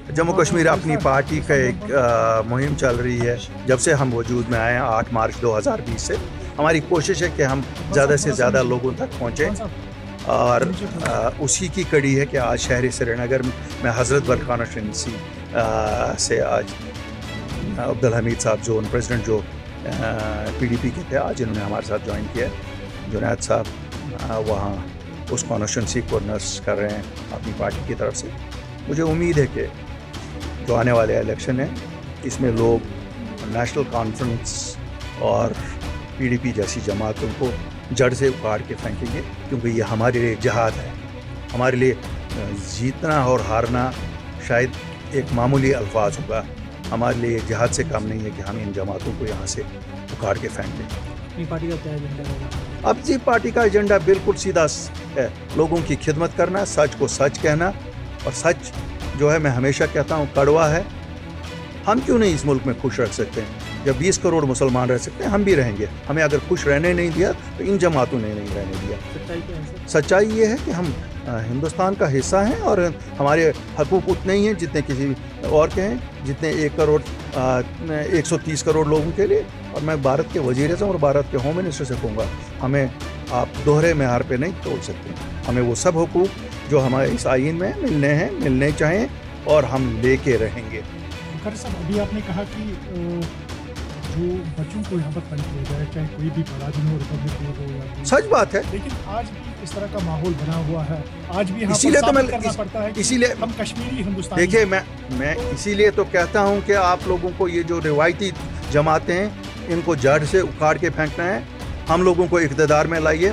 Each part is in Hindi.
जम्मू कश्मीर अपनी पार्टी का एक मुहिम चल रही है। जब से हम वजूद में आए हैं 8 मार्च 2020 से, हमारी कोशिश है कि हम ज़्यादा से ज़्यादा लोगों तक पहुँचें और उसी की कड़ी है कि आज शहर श्रीनगर में हज़रत बल कॉन्स्टिट्यूंसी से आज अब्दुल हमीद साहब जोन प्रेसिडेंट जो PDP के थे, आज इन्होंने हमारे साथ ज्वाइन किया है। जुनैद साहब वहाँ उस कॉन्स्टिट्यूंसी को नर्स कर रहे हैं अपनी पार्टी की तरफ से। मुझे उम्मीद है कि जो आने वाले इलेक्शन है इसमें लोग नेशनल कॉन्फ्रेंस और PDP जैसी जमातों को जड़ से उखाड़ के फेंकेंगे, क्योंकि ये हमारे लिए जिहाद है। हमारे लिए जीतना और हारना शायद एक मामूली अल्फाज होगा, हमारे लिए जिहाद से कम नहीं है कि हम इन जमातों को यहाँ से उखाड़ के फेंक दें। अपनी पार्टी का क्या एजेंडा है? अब जी पार्टी का एजेंडा बिल्कुल सीधा है, लोगों की खिदमत करना, सच को सच कहना। और सच जो है, मैं हमेशा कहता हूँ, कड़वा है। हम क्यों नहीं इस मुल्क में खुश रख सकते हैं? जब 20 करोड़ मुसलमान रह सकते हैं, हम भी रहेंगे। हमें अगर खुश रहने नहीं दिया तो इन जमातों ने नहीं रहने दिया। सच्चाई क्या है? सच्चाई ये है कि हम हिंदुस्तान का हिस्सा हैं और हमारे हकूक़ उतने ही हैं जितने किसी और के हैं, जितने 130 करोड़ लोगों के लिए। और मैं भारत के वज़ीर-ए-आज़म और भारत के होम मिनिस्टर से कहूँगा, हमें आप दोहरे मेयार पे नहीं तोड़ सकते। हमें वो सब हकूक़ जो हमारे इस आईन में मिलने चाहिए और हम लेके रहेंगे। बुखारी साहब, अभी आपने कहा कि जो बच्चों को यहाँ पर पढ़ किया जाए, चाहे कोई भी बड़ा दिन हो, रिपब्लिक डे हो या सच बात है, लेकिन आज भी इस तरह का माहौल बना हुआ है। आज भी इसीलिए तो मैं करना पड़ता है, इसीलिए हम कश्मीरी हिंदुस्तानी। देखिए, मैं इसीलिए तो कहता हूँ कि आप लोगों को ये जो रिवायती जमातें हैं इनको जड़ से उखाड़ के फेंकना है। हम लोगों को इक़्तिदार में लाइए।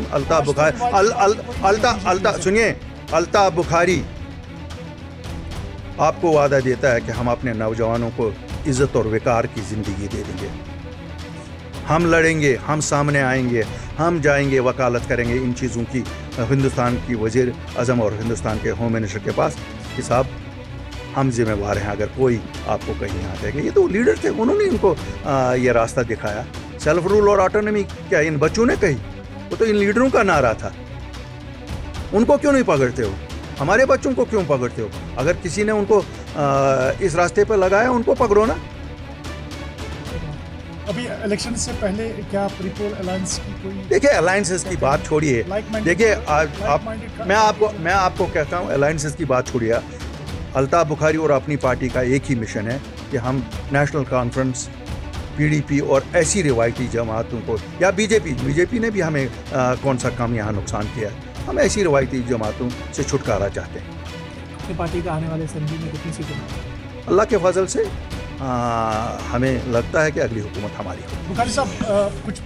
अल्ताफ़ बुखारी आपको वादा देता है कि हम अपने नौजवानों को इज़्ज़त और वक़ार की ज़िंदगी दे देंगे। हम लड़ेंगे, हम सामने आएंगे, हम जाएंगे, वकालत करेंगे इन चीज़ों की हिंदुस्तान की वज़ीर-ए-आज़म और हिंदुस्तान के होम मिनिस्टर के पास कि साहब हम जिम्मेवार हैं अगर कोई आपको कहीं यहाँ देगा। ये तो लीडर थे, उन्होंने इनको ये रास्ता दिखाया। सेल्फ रूल और ऑटोनॉमी क्या इन बच्चों ने कही? वो तो इन लीडरों का नारा था। उनको क्यों नहीं पकड़ते हो? हमारे बच्चों को क्यों पकड़ते हो? अगर किसी ने उनको इस रास्ते पर लगाया, उनको पकड़ो ना। अभी इलेक्शन से पहले क्या प्रीपोल अलायंस की कोई? देखिए, अलायंसेस की बात छोड़िए। देखिए, मैं आपको कहता हूँ, अलायंसेस की बात छोड़िए। अल्ताफ़ बुखारी और अपनी पार्टी का एक ही मिशन है कि हम नेशनल कॉन्फ्रेंस, PDP और ऐसी रिवायती जमातों को, या बीजेपी ने भी हमें कौन सा काम यहाँ नुकसान किया है, हम ऐसी रिवायती जमातों से छुटकारा चाहते हैं। अपनी पार्टी का आने वाले असेंबली में कितनी सीटें? अल्लाह के फजल से हमें लगता है कि अगली हुकूमत हमारी हो। बुखारी साहब, कुछ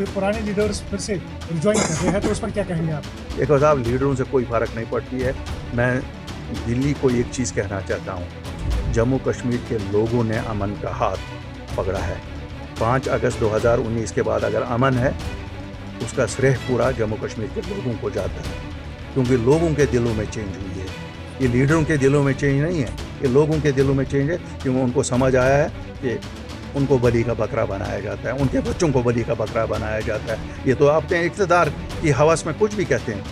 पुराने लीडर्स फिर से ज्वाइन कर रहे हैं, तो उस पर क्या कहेंगे आप? देखो साहब, लीडरों से कोई फ़र्क नहीं पड़ती है। मैं दिल्ली को एक चीज़ कहना चाहता हूँ, जम्मू कश्मीर के लोगों ने अमन का हाथ पकड़ा है। 5 अगस्त 2019 के बाद अगर अमन है, उसका श्रेय पूरा जम्मू कश्मीर के लोगों को जाता है, क्योंकि लोगों के दिलों में चेंज हुई है। ये लीडरों के दिलों में चेंज नहीं है, ये लोगों के दिलों में चेंज है, क्योंकि उनको समझ आया है कि उनको बलि का बकरा बनाया जाता है, उनके बच्चों को बलि का बकरा बनाया जाता है। ये तो आपने इक़्तिदार की हवस में कुछ भी कहते हैं,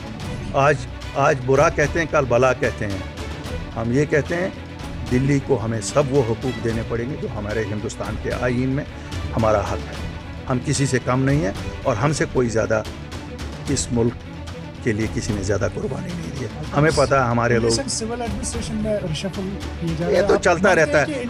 आज बुरा कहते हैं, कल भला कहते हैं। हम ये कहते हैं, दिल्ली को हमें सब वो हुकूक देने पड़ेंगे जो हमारे हिंदुस्तान के आईन में हमारा हक है। हम किसी से कम नहीं हैं और हमसे कोई ज़्यादा इस मुल्क के लिए किसी ने ज़्यादा कुर्बानी नहीं दी है। हमें पता है हमारे लोग, सिविल एडमिनिस्ट्रेशन में रिशफल किया जा रहा है, ये तो चलता रहता है।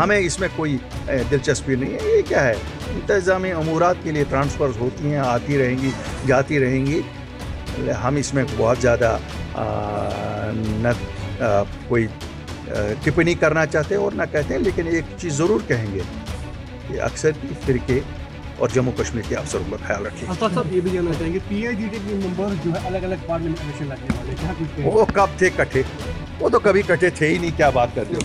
हमें इसमें कोई दिलचस्पी नहीं है। ये क्या है, इंतज़ामी अमूरात के लिए ट्रांसफ़र्स होती हैं, आती रहेंगी, जाती रहेंगी। हम इसमें बहुत ज़्यादा न कोई टिप्पणी करना चाहते और ना कहते हैं, लेकिन एक चीज़ ज़रूर कहेंगे कि अक्सर की फ़िरके और जम्मू कश्मीर के अफसरों का ख्याल रखिए। साहब, ये भी जानना चाहेंगे, PIGT के मेंबर जो है अलग-अलग पार्लियामेंट इलेक्शन लड़ने वाले, क्या कुछ? वो कब थे इकट्ठे? वो तो कभी इकट्ठे थे ही नहीं, क्या बात करते हो?